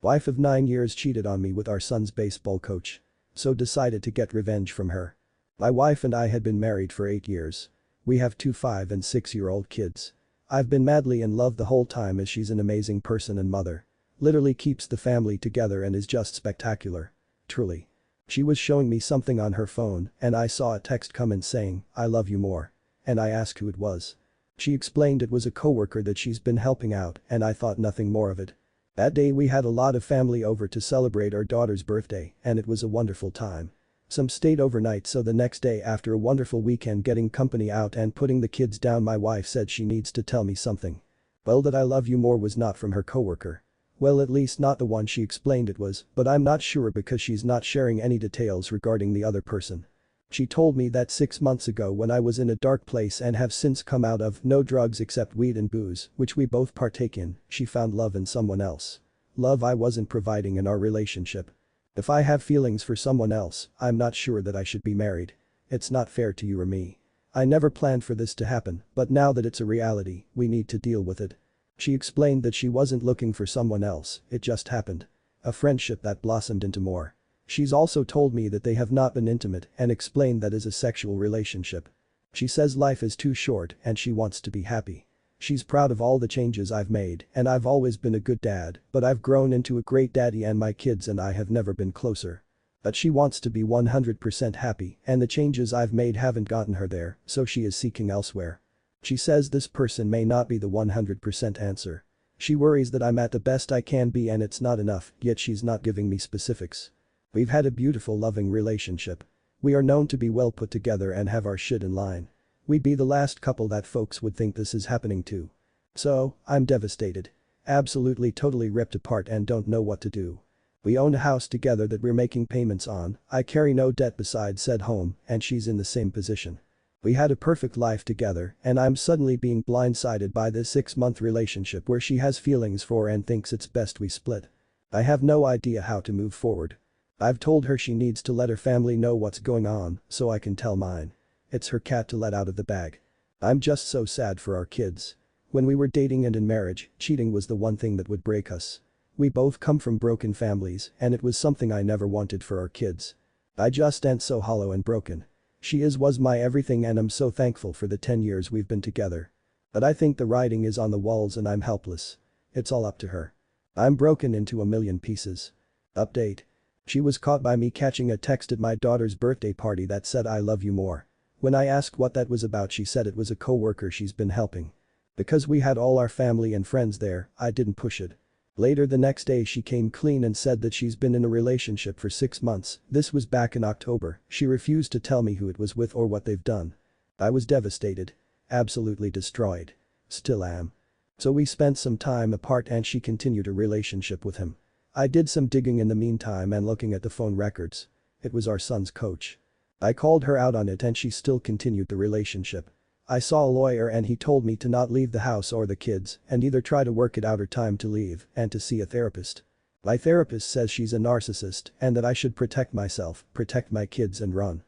Wife of 9 years cheated on me with our son's baseball coach. So decided to get revenge from her. My wife and I had been married for 8 years. We have 2 5 and 6-year-old kids. I've been madly in love the whole time as she's an amazing person and mother. Literally keeps the family together and is just spectacular. Truly. She was showing me something on her phone and I saw a text come in saying, "I love you more." And I asked who it was. She explained it was a coworker that she's been helping out and I thought nothing more of it. That day we had a lot of family over to celebrate our daughter's birthday and it was a wonderful time. Some stayed overnight so the next day after a wonderful weekend getting company out and putting the kids down my wife said she needs to tell me something. Well, that "I love you more" was not from her coworker. Well, at least not the one she explained it was, but I'm not sure because she's not sharing any details regarding the other person. She told me that 6 months ago when I was in a dark place and have since come out of no drugs except weed and booze, which we both partake in, she found love in someone else. Love I wasn't providing in our relationship. If I have feelings for someone else, I'm not sure that I should be married. It's not fair to you or me. I never planned for this to happen, but now that it's a reality, we need to deal with it. She explained that she wasn't looking for someone else, it just happened. A friendship that blossomed into more. She's also told me that they have not been intimate and explained that is a sexual relationship. She says life is too short and she wants to be happy. She's proud of all the changes I've made and I've always been a good dad, but I've grown into a great daddy and my kids and I have never been closer. But she wants to be 100% happy and the changes I've made haven't gotten her there, so she is seeking elsewhere. She says this person may not be the 100% answer. She worries that I'm at the best I can be and it's not enough, yet she's not giving me specifics. We've had a beautiful loving relationship. We are known to be well put together and have our shit in line. We'd be the last couple that folks would think this is happening to. So, I'm devastated. Absolutely totally ripped apart and don't know what to do. We own a house together that we're making payments on, I carry no debt besides said home, and she's in the same position. We had a perfect life together and I'm suddenly being blindsided by this 6-month relationship where she has feelings for and thinks it's best we split. I have no idea how to move forward. I've told her she needs to let her family know what's going on so I can tell mine. It's her cat to let out of the bag. I'm just so sad for our kids. When we were dating and in marriage, cheating was the one thing that would break us. We both come from broken families and it was something I never wanted for our kids. I just am so hollow and broken. She was my everything and I'm so thankful for the 10 years we've been together. But I think the writing is on the walls and I'm helpless. It's all up to her. I'm broken into a million pieces. Update. She was caught by me catching a text at my daughter's birthday party that said "I love you more." When I asked what that was about she said it was a coworker she's been helping. Because we had all our family and friends there, I didn't push it. Later the next day she came clean and said that she's been in a relationship for 6 months, this was back in October, she refused to tell me who it was with or what they've done. I was devastated. Absolutely destroyed. Still am. So we spent some time apart and she continued a relationship with him. I did some digging in the meantime and looking at the phone records. It was our son's coach. I called her out on it and she still continued the relationship. I saw a lawyer and he told me to not leave the house or the kids and either try to work it out or time to leave and to see a therapist. My therapist says she's a narcissist and that I should protect myself, protect my kids and run.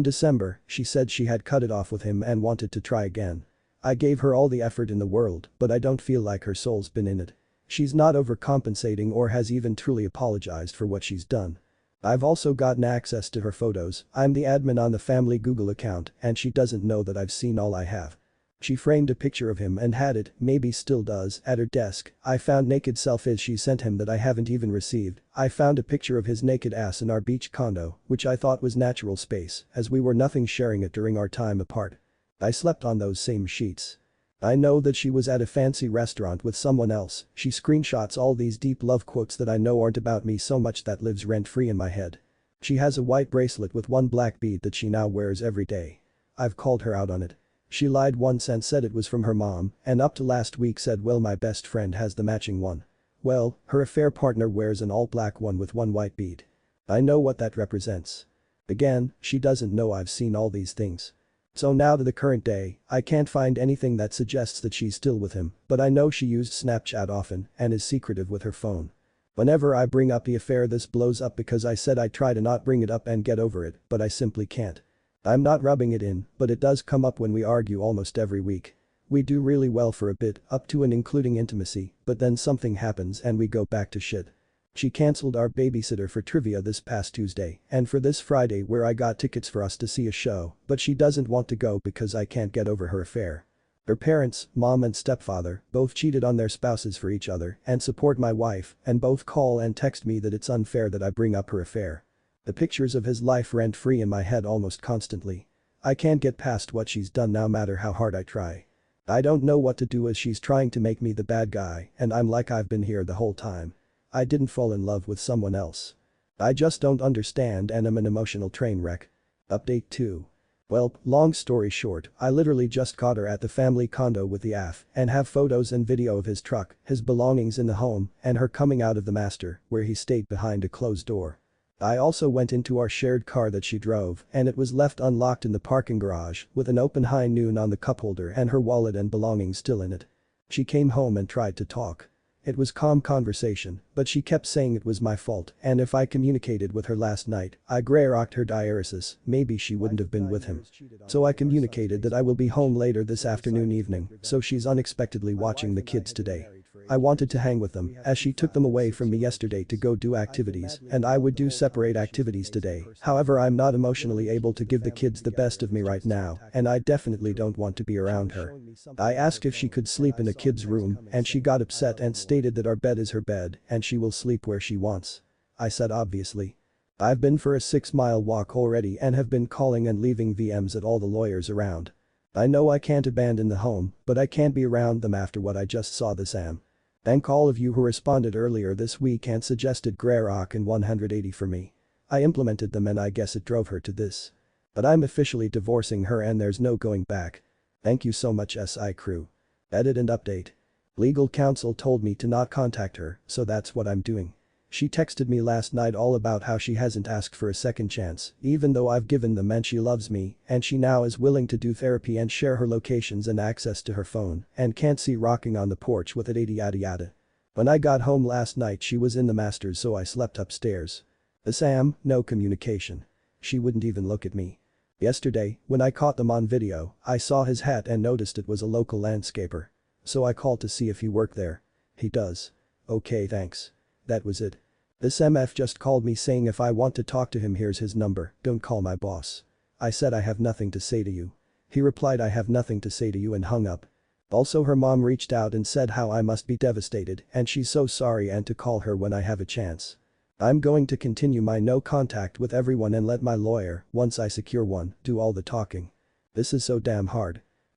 December, she said she had cut it off with him and wanted to try again. I gave her all the effort in the world, but I don't feel like her soul's been in it. She's not overcompensating or has even truly apologized for what she's done. I've also gotten access to her photos, I'm the admin on the family Google account and she doesn't know that I've seen all I have. She framed a picture of him and had it, maybe still does, at her desk. I found naked selfies she sent him that I haven't even received. I found a picture of his naked ass in our beach condo, which I thought was natural space, as we were nothing sharing it during our time apart. I slept on those same sheets. I know that she was at a fancy restaurant with someone else, she screenshots all these deep love quotes that I know aren't about me so much that lives rent-free in my head. She has a white bracelet with one black bead that she now wears every day. I've called her out on it. She lied once and said it was from her mom, and up to last week said well my best friend has the matching one. Well, her affair partner wears an all-black one with one white bead. I know what that represents. Again, she doesn't know I've seen all these things. So now to the current day, I can't find anything that suggests that she's still with him, but I know she used Snapchat often and is secretive with her phone. Whenever I bring up the affair this blows up because I said I'd try to not bring it up and get over it, but I simply can't. I'm not rubbing it in, but it does come up when we argue almost every week. We do really well for a bit, up to and including intimacy, but then something happens and we go back to shit. She cancelled our babysitter for trivia this past Tuesday and for this Friday where I got tickets for us to see a show, but she doesn't want to go because I can't get over her affair. Her parents, mom and stepfather, both cheated on their spouses for each other and support my wife and both call and text me that it's unfair that I bring up her affair. The pictures of his life rent free in my head almost constantly. I can't get past what she's done no matter how hard I try. I don't know what to do as she's trying to make me the bad guy and I'm like I've been here the whole time. I didn't fall in love with someone else. I just don't understand and I'm an emotional train wreck. Update 2. Well, long story short, I literally just caught her at the family condo with the AF and have photos and video of his truck, his belongings in the home, and her coming out of the master, where he stayed behind a closed door. I also went into our shared car that she drove and it was left unlocked in the parking garage with an open high noon on the cup holder and her wallet and belongings still in it. She came home and tried to talk. It was calm conversation, but she kept saying it was my fault and if I communicated with her last night, I grey-rocked her diaresis, maybe she wouldn't have been with him. So I communicated that I will be home later this afternoon evening, so she's unexpectedly watching the kids today. I wanted to hang with them as she took them away from me yesterday to go do activities and I would do separate activities today, however I'm not emotionally able to give the kids the best of me right now and I definitely don't want to be around her. I asked if she could sleep in a kid's room and she got upset and stated that our bed is her bed and she will sleep where she wants. I said obviously. I've been for a 6-mile walk already and have been calling and leaving VMs at all the lawyers around. I know I can't abandon the home, but I can't be around them after what I just saw this am. Thank all of you who responded earlier this week and suggested Greyrock and 180 for me. I implemented them and I guess it drove her to this. But I'm officially divorcing her and there's no going back. Thank you so much SI crew. Edit and update. Legal counsel told me to not contact her, so that's what I'm doing. She texted me last night all about how she hasn't asked for a second chance, even though I've given them and she loves me, and she now is willing to do therapy and share her locations and access to her phone, and can't see rocking on the porch with it yada yada. When I got home last night she was in the masters so I slept upstairs. The Sam, no communication. She wouldn't even look at me. Yesterday, when I caught them on video, I saw his hat and noticed it was a local landscaper. So I called to see if he worked there. He does. Okay thanks. That was it. This MF just called me saying if I want to talk to him here's his number, don't call my boss. I said I have nothing to say to you. He replied I have nothing to say to you and hung up. Also her mom reached out and said how I must be devastated and she's so sorry and to call her when I have a chance. I'm going to continue my no contact with everyone and let my lawyer, once I secure one, do all the talking. This is so damn hard.